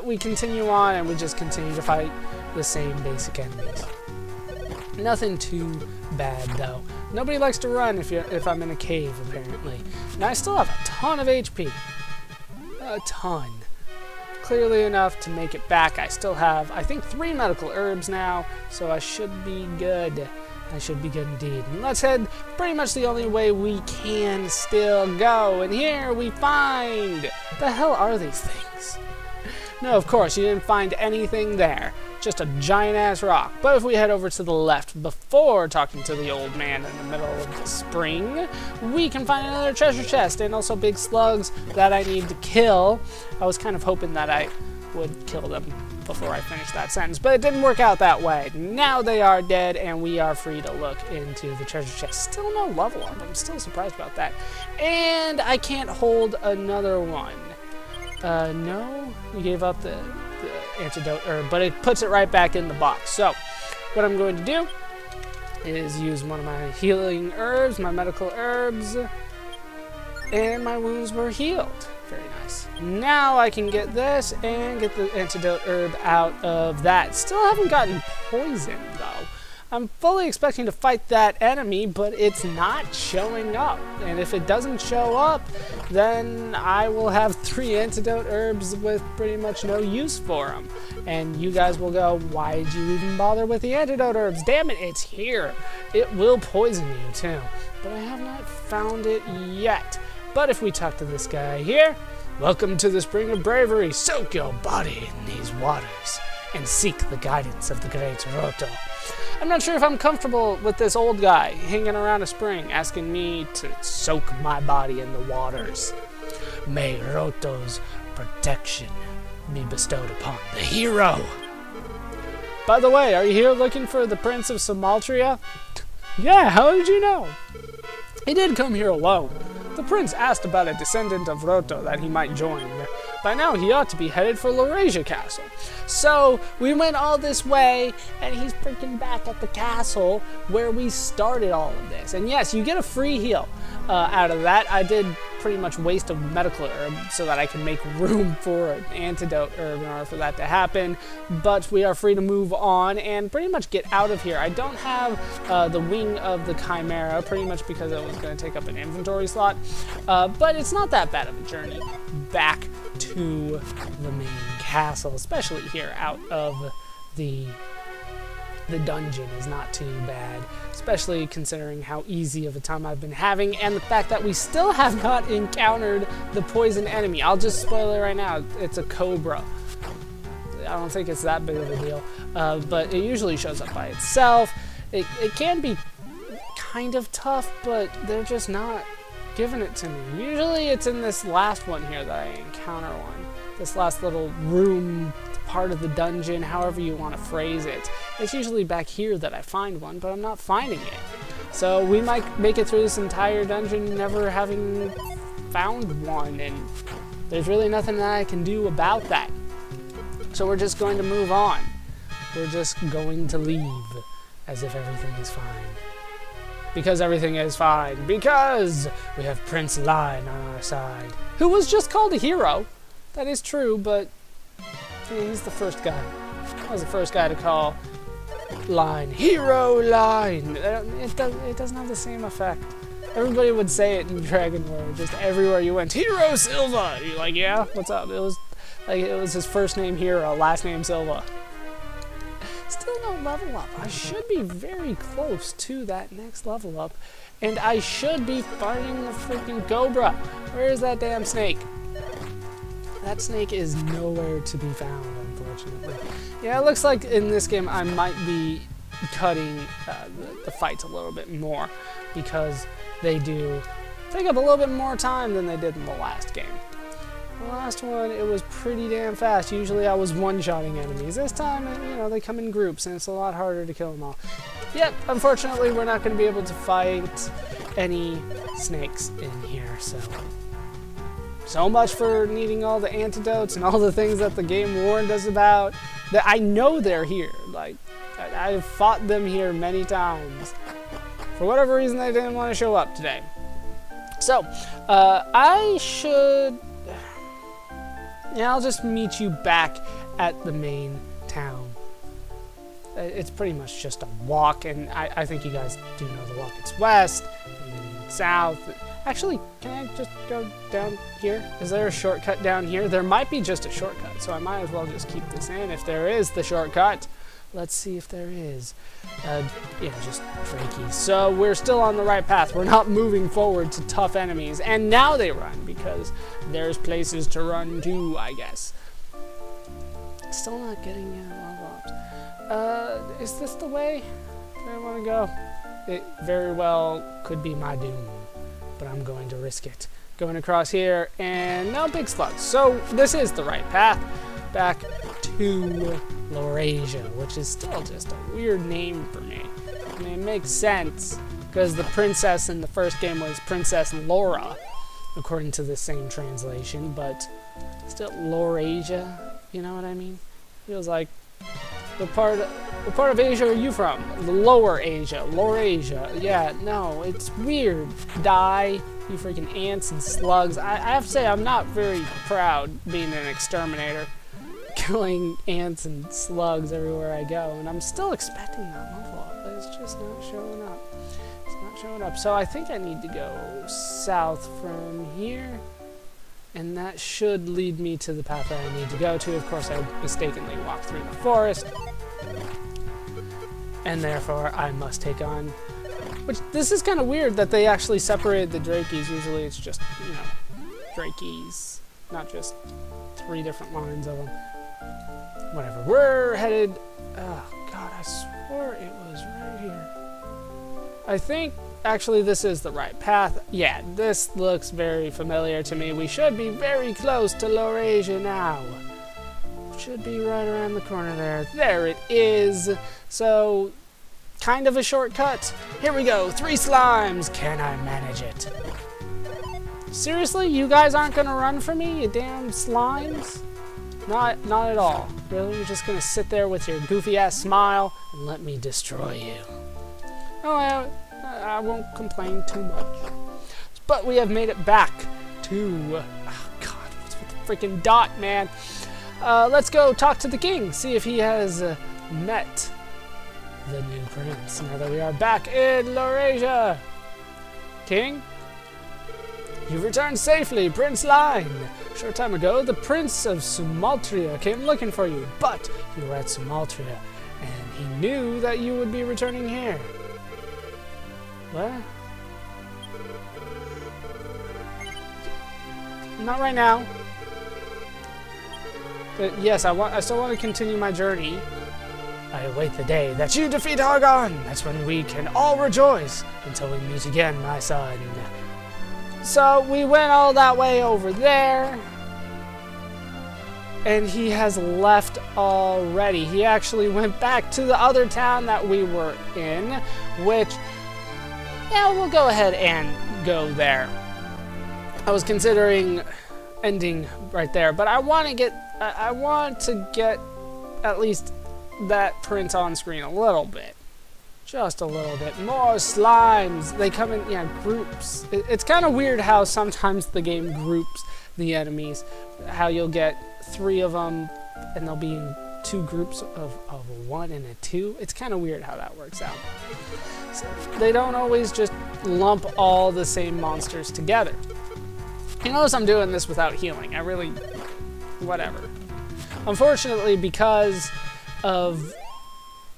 But we continue on, and we just continue to fight the same basic enemies. Nothing too bad, though. Nobody likes to run if I'm in a cave, apparently. Now, I still have a ton of HP. A ton. Clearly enough to make it back. I still have, I think, 3 medical herbs now, so I should be good. I should be good indeed. And let's head pretty much the only way we can still go. And here we find... The hell are these things? No, of course, you didn't find anything there. Just a giant-ass rock. But if we head over to the left before talking to the old man in the middle of the spring, we can find another treasure chest and also big slugs that I need to kill. I was kind of hoping that I would kill them before I finished that sentence, but it didn't work out that way. Now they are dead, and we are free to look into the treasure chest. Still no level up. I'm still surprised about that. And I can't hold another one. No, you gave up the antidote herb, but it puts it right back in the box. So what I'm going to do is use one of my healing herbs, my medical herbs, and my wounds were healed. Very nice. Now I can get this and get the antidote herb out of that. Still haven't gotten poisoned, though. I'm fully expecting to fight that enemy, but it's not showing up. And if it doesn't show up, then I will have 3 antidote herbs with pretty much no use for them. And you guys will go, why did you even bother with the antidote herbs? Damn it, it's here. It will poison you, too. But I have not found it yet. But if we talk to this guy here, welcome to the Spring of Bravery. Soak your body in these waters and seek the guidance of the great Roto. I'm not sure if I'm comfortable with this old guy hanging around a spring asking me to soak my body in the waters. May Roto's protection be bestowed upon the hero. By the way, are you here looking for the Prince of Somaltria? Yeah, how did you know? He did come here alone. The prince asked about a descendant of Roto that he might join. By now, he ought to be headed for Laurasia Castle. So, we went all this way, and he's freaking back at the castle where we started all of this. And yes, you get a free heal out of that. I did pretty much waste a medical herb so that I can make room for an antidote herb in order for that to happen. But we are free to move on and pretty much get out of here. I don't have the Wing of the Chimera, pretty much because it was going to take up an inventory slot. But it's not that bad of a journey back to the main castle, especially here out of the dungeon is not too bad, especially considering how easy of a time I've been having and the fact that we still have not encountered the poison enemy. I'll just spoil it right now. It's a cobra. I don't think it's that big of a deal, but it usually shows up by itself. It can be kind of tough, but they're just not giving it to me. Usually it's in this last one here that I encounter one. This last little room part of the dungeon, however you want to phrase it. It's usually back here that I find one, but I'm not finding it. So we might make it through this entire dungeon never having found one, and there's really nothing that I can do about that. So we're just going to move on. We're just going to leave as if everything is fine. Because everything is fine. Because we have Prince Line on our side, who was just called a hero. That is true, but he's the first guy. I was the first guy to call Line Hero Line. It doesn't have the same effect. Everybody would say it in Dragon Lore, just everywhere you went. Hero Silva. You're like, yeah, what's up? It was his first name Hero, last name Silva. Still no level up. I should be very close to that next level up, and I should be fighting the freaking cobra. Where is that damn snake? That snake is nowhere to be found, unfortunately. Yeah, it looks like in this game I might be cutting the fights a little bit more because they do take up a little bit more time than they did in the last game. The last one, it was pretty damn fast. Usually I was one-shotting enemies. This time, you know, they come in groups and it's a lot harder to kill them all. Yep, unfortunately we're not going to be able to fight any snakes in here, so much for needing all the antidotes and all the things that the game warned us about. That I know they're here. Like, I've fought them here many times. For whatever reason, they didn't want to show up today. So, I should Yeah, I'll just meet you back at the main town. It's pretty much just a walk, and I think you guys do know the walk. It's west, and then south. Actually, can I just go down here? Is there a shortcut down here? There might be just a shortcut, so I might as well just keep this in if there is the shortcut. Let's see if there is. Yeah, just Drakey. So we're still on the right path. We're not moving forward to tough enemies. And now they run, because there's places to run to, I guess. Still not getting is this the way that I want to go? It very well could be my doom, but I'm going to risk it. Going across here, and no big slugs. So this is the right path. Back to Laurasia, which is still just a weird name for me. I mean, it makes sense, because the princess in the first game was Princess Laura, according to the same translation, but still Laurasia, you know what I mean? Feels like, what part of Asia are you from? The Lower Asia, Laurasia. Yeah, no, it's weird. Die, you freaking ants and slugs. I have to say, I'm not very proud being an exterminator, killing ants and slugs everywhere I go, and I'm still expecting that level up, but it's just not showing up. It's not showing up. So I think I need to go south from here, and that should lead me to the path that I need to go to. Of course, I mistakenly walked through the forest, and therefore I must take on... Which, this is kind of weird that they actually separated the Drakeys. Usually it's just, you know, Drakeys, not just 3 different lines of them. Whatever. We're headed... Oh, God, I swore it was right here. I think, actually, this is the right path. Yeah, this looks very familiar to me. We should be very close to Laurasia now. Should be right around the corner there. There it is. So, kind of a shortcut. Here we go. 3 slimes. Can I manage it? Seriously? You guys aren't going to run for me, you damn slimes? Not at all. Really? You're just going to sit there with your goofy-ass smile and let me destroy you. Oh, I won't complain too much. But we have made it back to... Oh, God, what's with the freaking dot, man? Let's go talk to the king, see if he has met the new prince, now that we are back in Laurasia. King? You've returned safely, Prince Line. A short time ago, the Prince of Sumaltria came looking for you, but you were at Sumaltria, and he knew that you would be returning here. What? Not right now. But yes, I still want to continue my journey. I await the day that you defeat Argon. That's when we can all rejoice. Until we meet again, my son. So we went all that way over there. And he has left already. He actually went back to the other town that we were in, which, yeah, we'll go ahead and go there. I was considering ending right there, but I want to get at least that prince on screen a little bit. Just a little bit. More slimes. They come in, yeah, groups. It's kind of weird how sometimes the game groups the enemies. How you'll get 3 of them, and they'll be in 2 groups of 1 and a 2. It's kind of weird how that works out. So they don't always just lump all the same monsters together. You notice I'm doing this without healing. I really... whatever. Unfortunately, because of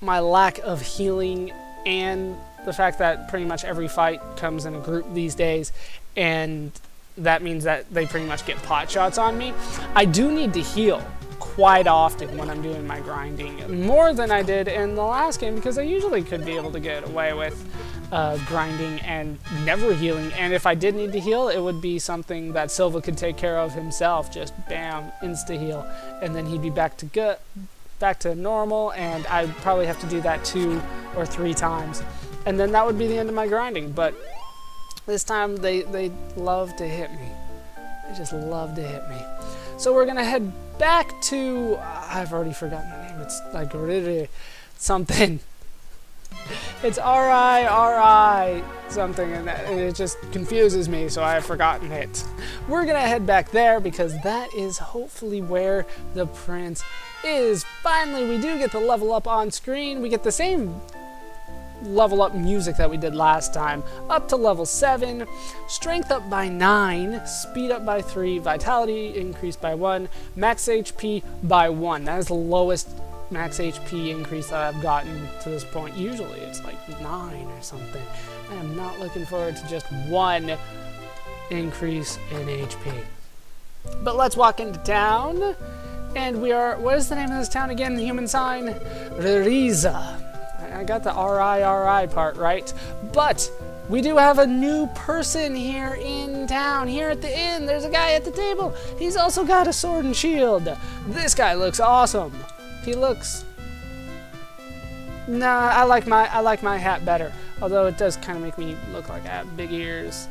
my lack of healing and the fact that pretty much every fight comes in a group these days, and that means that they pretty much get pot shots on me, I do need to heal quite often when I'm doing my grinding. More than I did in the last game, because I usually could be able to get away with grinding and never healing. And if I did need to heal, it would be something that Silva could take care of himself. Just bam, insta heal, and then he'd be back to normal, and I'd probably have to do that 2 or 3 times, and then that would be the end of my grinding. But this time they love to hit me. They just love to hit me. So we're gonna head back to I've already forgotten the name. It's like something. It's R-I something, and it just confuses me, so I have forgotten it. We're gonna head back there because that is hopefully where the prince is. Finally, we do get the level up on screen. We get the same level up music that we did last time, up to level 7, strength up by 9, speed up by 3, vitality increased by 1, max HP by 1. That is the lowest max HP increase that I've gotten to this point. Usually it's like 9 or something. I am not looking forward to just 1 increase in HP. But let's walk into town, and we are, what is the name of this town again, the human sign? Ririza. I got the R-I part right, but we do have a new person here in town, here at the inn. There's a guy at the table. He's also got a sword and shield. This guy looks awesome. He looks... Nah, I like my hat better, although it does kind of make me look like I have big ears.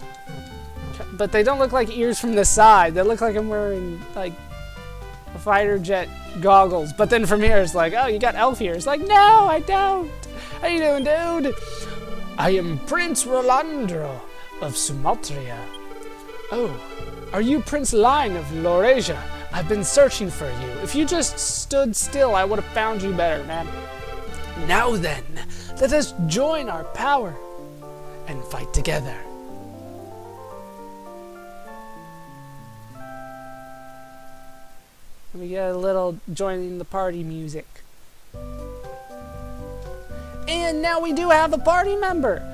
But they don't look like ears from the side. They look like I'm wearing, like, a fighter jet goggles. But then from here, it's like, oh, you got elf ears. Like, no, I don't. How you doing, dude? I am Prince Rolando of Sumatria. Oh, are you Prince Line of Laurasia? I've been searching for you. If you just stood still, I would have found you better, man. Now then, let us join our power and fight together. We get a little joining the party music. And now we do have a party member.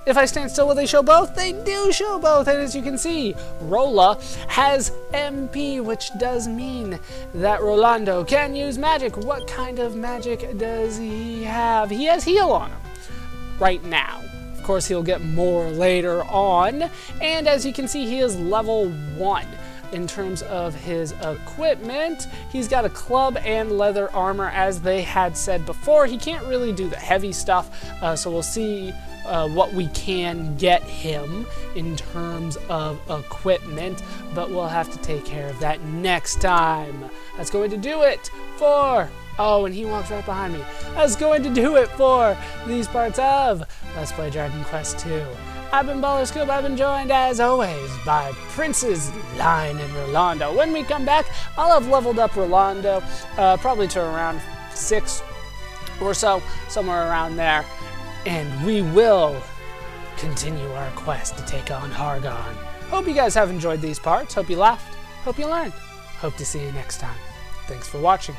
If I stand still, will they show both? They do show both, and as you can see, Rolla has MP, which does mean that Rolando can use magic. What kind of magic does he have? He has heal on him right now. Of course, he'll get more later on, and as you can see, he is level 1. In terms of his equipment, he's got a club and leather armor, as they had said before. He can't really do the heavy stuff, so we'll see what we can get him in terms of equipment, but we'll have to take care of that next time. That's going to do it for... Oh, and he walks right behind me. That's going to do it for these parts of Let's Play Dragon Quest II. I've been Baller Scoop. I've been joined, as always, by Princes Line and Rolando. When we come back, I'll have leveled up Rolando, probably to around 6 or so, somewhere around there. And we will continue our quest to take on Hargon. Hope you guys have enjoyed these parts. Hope you laughed. Hope you learned. Hope to see you next time. Thanks for watching.